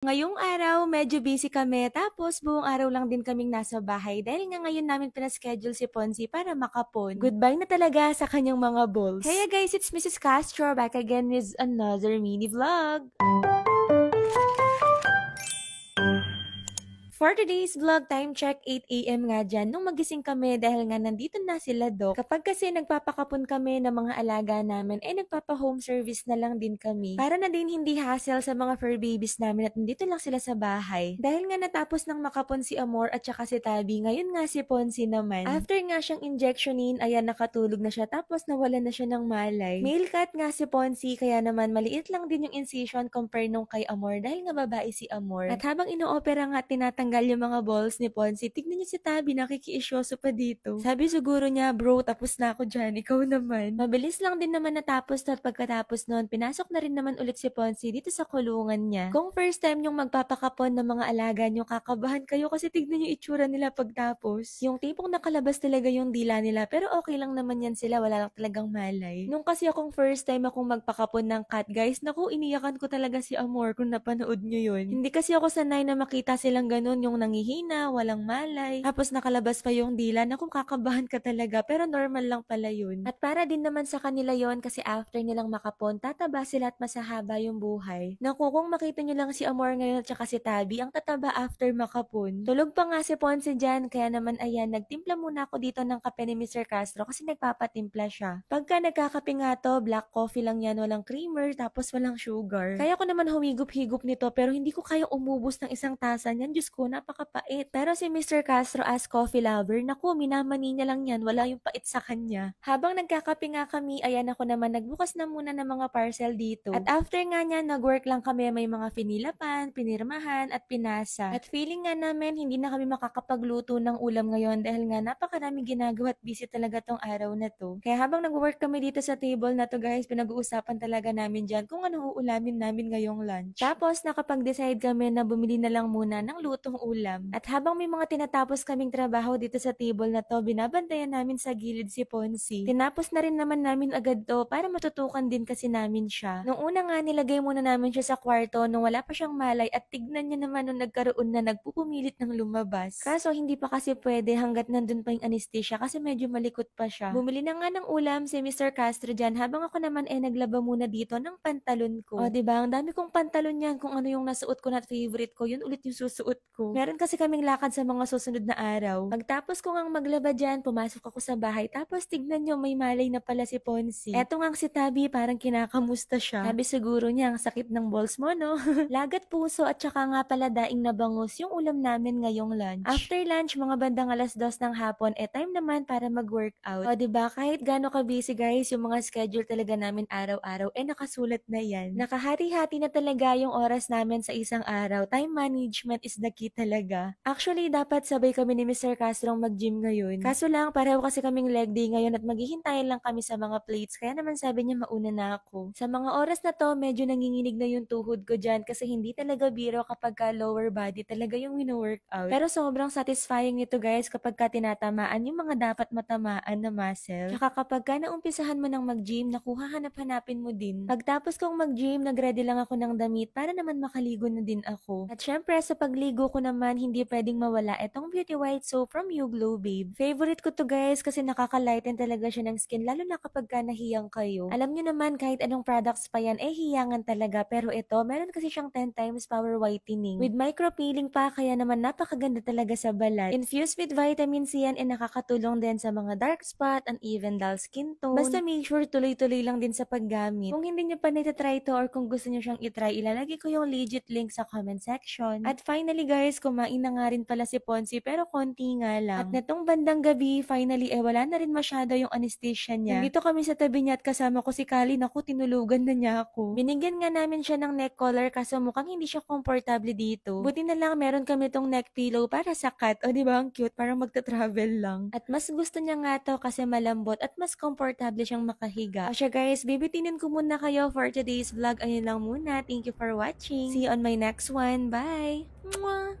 Ngayong araw, medyo busy kami tapos buong araw lang din kaming nasa bahay dahil nga ngayon namin pinaschedule si Ponzi para makapon. Goodbye na talaga sa kanyang mga balls. Hey guys, it's Mrs. Castro back again with another mini vlog. For today's vlog, time check 8 AM nga dyan nung magising kami dahil nga nandito na sila Doc. Kapag kasi nagpapakapon kami ng mga alaga namin, nagpapa-home service na lang din kami. Para na din hindi hassle sa mga fur babies namin at nandito lang sila sa bahay. Dahil nga natapos ng makapon si Amor at saka si Tabi, ngayon nga si Ponzi naman. After nga siyang injectionin, ayan nakatulog na siya tapos nawala na siya ng malay. Male cat nga si Ponzi kaya naman maliit lang din yung incision compare nung kay Amor dahil nga babae si Amor. At habang ino-opera nga tinatanggal yung mga balls ni Ponzi, tignan niyo si Tabi, nakikiisyoso pa dito. Sabi siguro niya, bro, tapos na ako dyan, ikaw naman. Mabilis lang din naman natapos at pagkatapos noon, pinasok na rin naman ulit si Ponzi dito sa kulungan niya. Kung first time yung magpapakapon ng mga alaga niyo, kakabahan kayo kasi tignan niyo itsura nila pagtapos. Yung tipong nakalabas talaga yung dila nila, pero okay lang naman yan sila, wala lang talagang malay. Nung kasi akong first time akong magpakapon ng cat, guys, naku, iniyakan ko talaga si Amor kung napanood niyo yun. Hindi kasi ako sanay na makita silang ganun, yung nangihina, walang malay, tapos nakalabas pa yung dila, na kung kakabahan ka talaga, pero normal lang pala yun. At para din naman sa kanila yon kasi after nilang makapon, tataba sila at masahaba yung buhay. Naku, kung makita nyo lang si Amor ngayon at saka si Tabi, ang tataba after makapon. Tulog pa nga si Ponce dyan, kaya naman ayan, nagtimpla muna ako dito ng kape ni Mr. Castro kasi nagpapatimpla siya. Pagka nagkakape nga to, black coffee lang yan, walang creamer, tapos walang sugar. Kaya ko naman humigop-higop nito, pero hindi ko kaya umubos ng isang tasa niyan. Diyos ko, napakapait. Pero si Mr. Castro as coffee lover, naku, minamani niya lang yan, wala yung pait sa kanya. Habang nagkakape nga kami, ayan ako naman, nagbukas na muna ng mga parcel dito. At after nga niya, nag-work lang kami, may mga finilapan, pinirmahan, at pinasa. At feeling nga namin, hindi na kami makakapagluto ng ulam ngayon dahil nga napakaraming ginagawa at busy talaga tong araw na to. Kaya habang nag-work kami dito sa table na to guys, pinag-uusapan talaga namin dyan kung ano uulamin namin ngayong lunch. Tapos nakapag-decide kami na bumili na lang muna ng lutong ulam. At habang may mga tinatapos kaming trabaho dito sa table na to, binabantayan namin sa gilid si Ponzi. Tinapos na rin naman namin agad to para matutukan din kasi namin siya. Nung una nga nilagay muna namin siya sa kwarto nung wala pa siyang malay at tignan niya naman nung nagkaroon na nagpupumilit ng lumabas. Kaso hindi pa kasi pwede hanggat nandun pa yung anesthesia kasi medyo malikot pa siya. Bumili na nga ng ulam si Mr. Castro dyan habang ako naman naglaba muna dito ng pantalon ko. O diba, ang dami kong pantalon yan, kung ano yung nasuot ko na favorite ko, yun ulit yung susuot ko. Meron kasi kaming lakad sa mga susunod na araw. Pagtapos ko ngang maglaba dyan, pumasok ako sa bahay tapos tignan nyo may malay na pala si Ponzi. Eto ngang si Tabi, parang kinakamusta siya. Sabi siguro niya, ang sakit ng balls mo no? Lagat puso at saka nga pala daing na bangus yung ulam namin ngayong lunch. After lunch, mga bandang 2:00 ng hapon, time naman para mag-workout. O diba, kahit gaano ka busy guys, yung mga schedule talaga namin araw-araw, nakasulat na yan. Nakahati-hati na talaga yung oras namin sa isang araw. Time management is the key talaga. Actually, dapat sabay kami ni Mr. Castro mag-gym ngayon. Kaso lang, pareho kasi kaming leg day ngayon at maghihintayin lang kami sa mga plates. Kaya naman sabi niya mauna na ako. Sa mga oras na to, medyo nanginginig na yung tuhod ko dyan kasi hindi talaga biro kapag ka lower body talaga yung wino-workout. Pero sobrang satisfying nito guys kapag ka tinatamaan yung mga dapat matamaan na muscle. Tsaka kapag ka naumpisahan mo ng mag-gym, nakuha hanap-hanapin mo din. Pagtapos kong mag-gym, nag-ready lang ako ng damit para naman makaligo na din ako. At syempre, sa pagligo ko naman, hindi pwedeng mawala itong Beauty White Soap from You Glow Babe. Favorite ko to guys kasi nakaka-lighten talaga siya ng skin lalo na kapag ka nahiyang kayo. Alam nyo naman kahit anong products pa yan, hiyangan talaga. Pero ito, meron kasi siyang 10 times power whitening. With micro peeling pa, kaya naman napakaganda talaga sa balat. Infused with vitamin C yan, nakakatulong din sa mga dark spot, uneven dull skin tone. Basta make sure tuloy-tuloy lang din sa paggamit. Kung hindi nyo pa natatry to or kung gusto nyo siyang itry, ilalagay ko yung legit link sa comment section. At finally guys, kumain na nga rin pala si Ponzi pero konti nga lang. At netong bandang gabi, finally wala na rin masyado yung anesthesia niya. Nandito kami sa tabi niya at kasama ko si Kali, naku tinulugan na niya ako. Binigyan nga namin siya ng neck collar kasi mukhang hindi siya komportable dito. Buti na lang meron kami tong neck pillow para sa cat. O diba ang cute, parang magta-travel lang. At mas gusto niya nga to kasi malambot at mas komportable siyang makahiga. O siya guys, bibitinin ko muna kayo for today's vlog. Ayun lang muna. Thank you for watching. See you on my next one. Bye! Mwah!